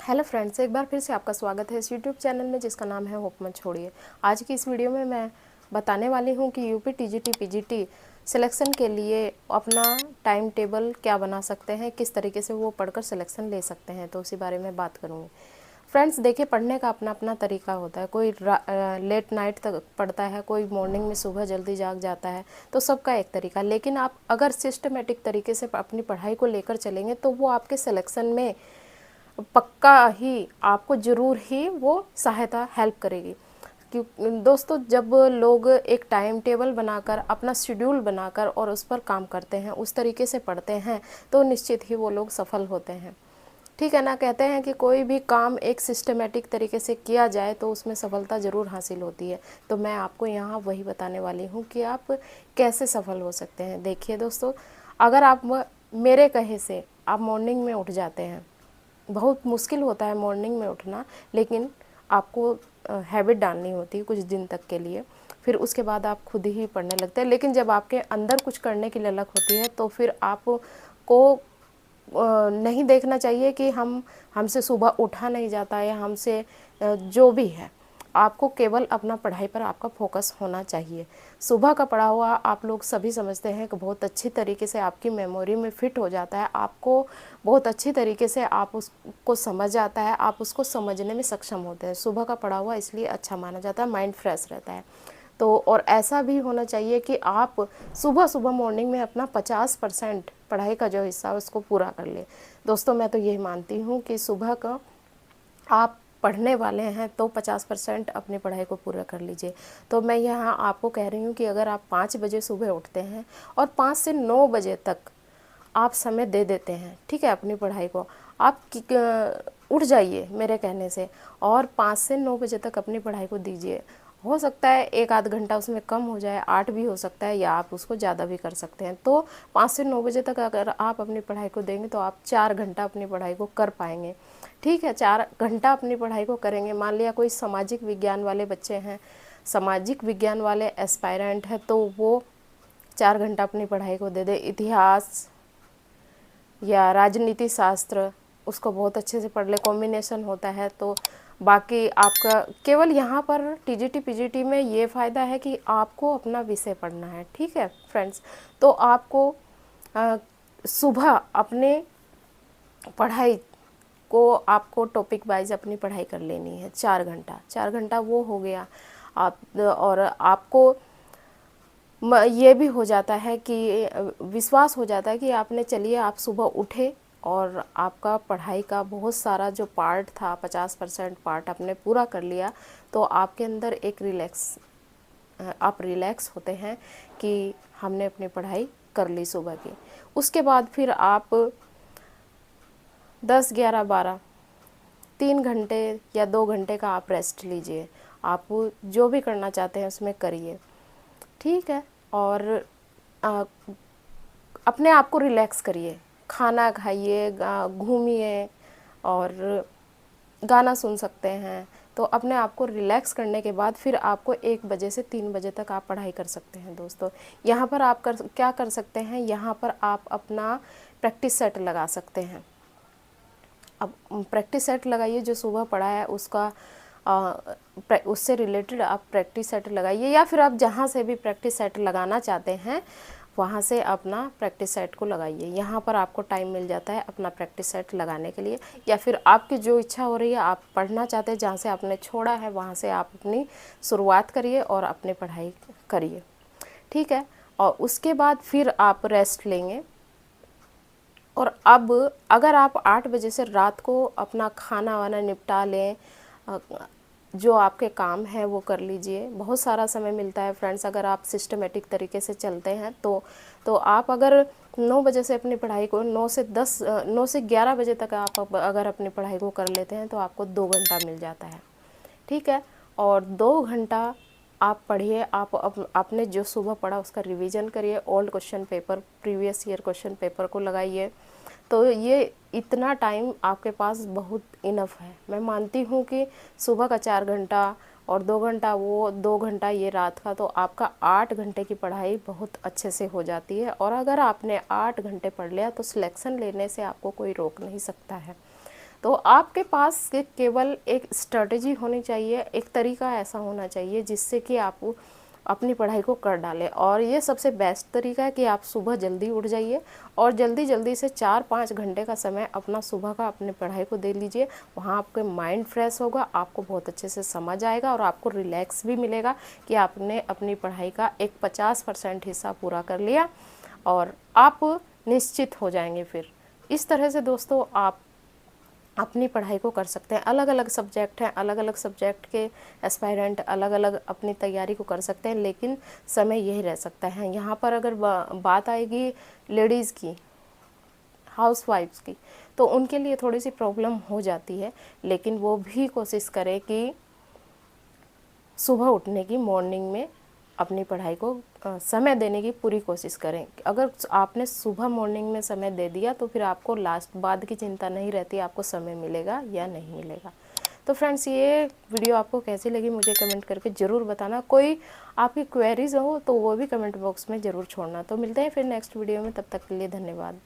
Hello friends, एक बार फिर से आपका स्वागत है इस यूट्यूब चैनल में जिसका नाम है होप मत छोड़िए। आज की इस वीडियो में मैं बताने वाली हूँ कि यूपी टीजीटी पीजीटी सिलेक्शन के लिए अपना टाइम टेबल क्या बना सकते हैं, किस तरीके से वो पढ़कर सिलेक्शन ले सकते हैं, तो उसी बारे में बात करूँगी। फ्रेंड्स देखिए, पढ़ने का अपना अपना तरीका होता है। कोई लेट नाइट तक पढ़ता है, कोई मॉर्निंग में सुबह जल्दी जाग जाता है, तो सबका एक तरीका। लेकिन आप अगर सिस्टमेटिक तरीके से अपनी पढ़ाई को लेकर चलेंगे तो वो आपके सिलेक्शन में पक्का ही आपको ज़रूर ही वो सहायता हेल्प करेगी। क्यों दोस्तों, जब लोग एक टाइम टेबल बनाकर, अपना शेड्यूल बनाकर और उस पर काम करते हैं, उस तरीके से पढ़ते हैं, तो निश्चित ही वो लोग सफल होते हैं। ठीक है ना। कहते हैं कि कोई भी काम एक सिस्टमेटिक तरीके से किया जाए तो उसमें सफलता ज़रूर हासिल होती है। तो मैं आपको यहाँ वही बताने वाली हूँ कि आप कैसे सफल हो सकते हैं। देखिए दोस्तों, अगर आप मेरे कहे से आप मॉर्निंग में उठ जाते हैं, बहुत मुश्किल होता है मॉर्निंग में उठना, लेकिन आपको हैबिट डालनी होती है कुछ दिन तक के लिए। फिर उसके बाद आप खुद ही पढ़ने लगते हैं। लेकिन जब आपके अंदर कुछ करने की ललक होती है तो फिर आपको नहीं देखना चाहिए कि हमसे सुबह उठा नहीं जाता है, हमसे जो भी है, आपको केवल अपना पढ़ाई पर आपका फोकस होना चाहिए। सुबह का पढ़ा हुआ आप लोग सभी समझते हैं कि बहुत अच्छी तरीके से आपकी मेमोरी में फिट हो जाता है, आपको बहुत अच्छी तरीके से आप उसको समझ आता है, आप उसको समझने में सक्षम होते हैं। सुबह का पढ़ा हुआ इसलिए अच्छा माना जाता है, माइंड फ्रेश रहता है। तो और ऐसा भी होना चाहिए कि आप सुबह सुबह मॉर्निंग में अपना 50% पढ़ाई का जो हिस्सा है उसको पूरा कर ले। दोस्तों मैं तो यही मानती हूँ कि सुबह का आप पढ़ने वाले हैं तो 50% अपनी पढ़ाई को पूरा कर लीजिए। तो मैं यहाँ आपको कह रही हूँ कि अगर आप 5 बजे सुबह उठते हैं और 5 से 9 बजे तक आप समय दे देते हैं, ठीक है, अपनी पढ़ाई को, आप उठ जाइए मेरे कहने से और 5 से 9 बजे तक अपनी पढ़ाई को दीजिए। हो सकता है एक आध घंटा उसमें कम हो जाए, 8 भी हो सकता है, या आप उसको ज़्यादा भी कर सकते हैं। तो 5 से 9 बजे तक अगर आप अपनी पढ़ाई को देंगे तो आप 4 घंटा अपनी पढ़ाई को कर पाएंगे। ठीक है, 4 घंटा अपनी पढ़ाई को करेंगे। मान लिया कोई सामाजिक विज्ञान वाले बच्चे हैं, सामाजिक विज्ञान वाले एस्पायरेंट हैं, तो वो 4 घंटा अपनी पढ़ाई को दे दे। इतिहास या राजनीति शास्त्र उसको बहुत अच्छे से पढ़ ले, कॉम्बिनेशन होता है। तो बाकी आपका केवल यहाँ पर टीजीटी पीजीटी में ये फ़ायदा है कि आपको अपना विषय पढ़ना है। ठीक है फ्रेंड्स, तो आपको सुबह अपने पढ़ाई को, आपको टॉपिक वाइज अपनी पढ़ाई कर लेनी है। 4 घंटा वो हो गया आप, और आपको ये भी हो जाता है कि विश्वास हो जाता है कि आपने, चलिए आप सुबह उठे और आपका पढ़ाई का बहुत सारा जो पार्ट था, 50% पार्ट आपने पूरा कर लिया, तो आपके अंदर एक आप रिलैक्स होते हैं कि हमने अपनी पढ़ाई कर ली सुबह की। उसके बाद फिर आप 10, 11, 12, 3 घंटे या 2 घंटे का आप रेस्ट लीजिए। आप जो भी करना चाहते हैं उसमें करिए, ठीक है। और आ, अपने आप को रिलैक्स करिए, खाना खाइए, घूमिए और गाना सुन सकते हैं। तो अपने आप को रिलैक्स करने के बाद फिर आपको 1 बजे से 3 बजे तक आप पढ़ाई कर सकते हैं। दोस्तों यहाँ पर आप क्या कर सकते हैं, यहाँ पर आप अपना प्रैक्टिस सेट लगा सकते हैं। अब प्रैक्टिस सेट लगाइए, जो सुबह पढ़ा है उसका उससे रिलेटेड आप प्रैक्टिस सेट लगाइए, या फिर आप जहाँ से भी प्रैक्टिस सेट लगाना चाहते हैं वहाँ से अपना प्रैक्टिस सेट को लगाइए। यहाँ पर आपको टाइम मिल जाता है अपना प्रैक्टिस सेट लगाने के लिए, या फिर आपकी जो इच्छा हो रही है, आप पढ़ना चाहते हैं, जहाँ से आपने छोड़ा है वहाँ से आप अपनी शुरुआत करिए और अपनी पढ़ाई करिए, ठीक है। और उसके बाद फिर आप रेस्ट लेंगे। और अब अगर आप 8 बजे से रात को अपना खाना वाना निपटा लें, जो आपके काम है वो कर लीजिए। बहुत सारा समय मिलता है फ्रेंड्स, अगर आप सिस्टमेटिक तरीके से चलते हैं तो आप अगर 9 बजे से अपनी पढ़ाई को 9 से 11 बजे तक आप अगर अपनी पढ़ाई को कर लेते हैं तो आपको 2 घंटा मिल जाता है, ठीक है। और 2 घंटा आप पढ़िए, आप आपने जो सुबह पढ़ा उसका रिवीजन करिए, old question paper, previous year question paper को लगाइए। तो ये इतना टाइम आपके पास बहुत इनफ है। मैं मानती हूँ कि सुबह का 4 घंटा और 2 घंटा, वो 2 घंटा ये रात का, तो आपका 8 घंटे की पढ़ाई बहुत अच्छे से हो जाती है। और अगर आपने 8 घंटे पढ़ लिया तो सिलेक्शन लेने से आपको कोई रोक नहीं सकता है। तो आपके पास केवल एक स्ट्रेटजी होनी चाहिए, एक तरीका ऐसा होना चाहिए जिससे कि आप अपनी पढ़ाई को कर डालें। और ये सबसे बेस्ट तरीका है कि आप सुबह जल्दी उठ जाइए और जल्दी जल्दी से 4-5 घंटे का समय अपना सुबह का अपनी पढ़ाई को दे लीजिए। वहाँ आपके माइंड फ्रेश होगा, आपको बहुत अच्छे से समझ आएगा और आपको रिलैक्स भी मिलेगा कि आपने अपनी पढ़ाई का एक 50% हिस्सा पूरा कर लिया और आप निश्चित हो जाएंगे। फिर इस तरह से दोस्तों आप अपनी पढ़ाई को कर सकते हैं। अलग अलग सब्जेक्ट हैं, अलग अलग सब्जेक्ट के एस्पायरेंट अलग अलग अपनी तैयारी को कर सकते हैं, लेकिन समय यही रह सकता है। यहाँ पर अगर बात आएगी लेडीज़ की, हाउसवाइफ्स की, तो उनके लिए थोड़ी सी प्रॉब्लम हो जाती है, लेकिन वो भी कोशिश करें कि सुबह उठने की, मॉर्निंग में अपनी पढ़ाई को समय देने की पूरी कोशिश करें। अगर आपने सुबह मॉर्निंग में समय दे दिया तो फिर आपको लास्ट बाद की चिंता नहीं रहती, आपको समय मिलेगा या नहीं मिलेगा। तो फ्रेंड्स, ये वीडियो आपको कैसी लगी मुझे कमेंट करके ज़रूर बताना। कोई आपकी क्वेरीज हो तो वो भी कमेंट बॉक्स में ज़रूर छोड़ना। तो मिलते हैं फिर नेक्स्ट वीडियो में, तब तक के लिए धन्यवाद।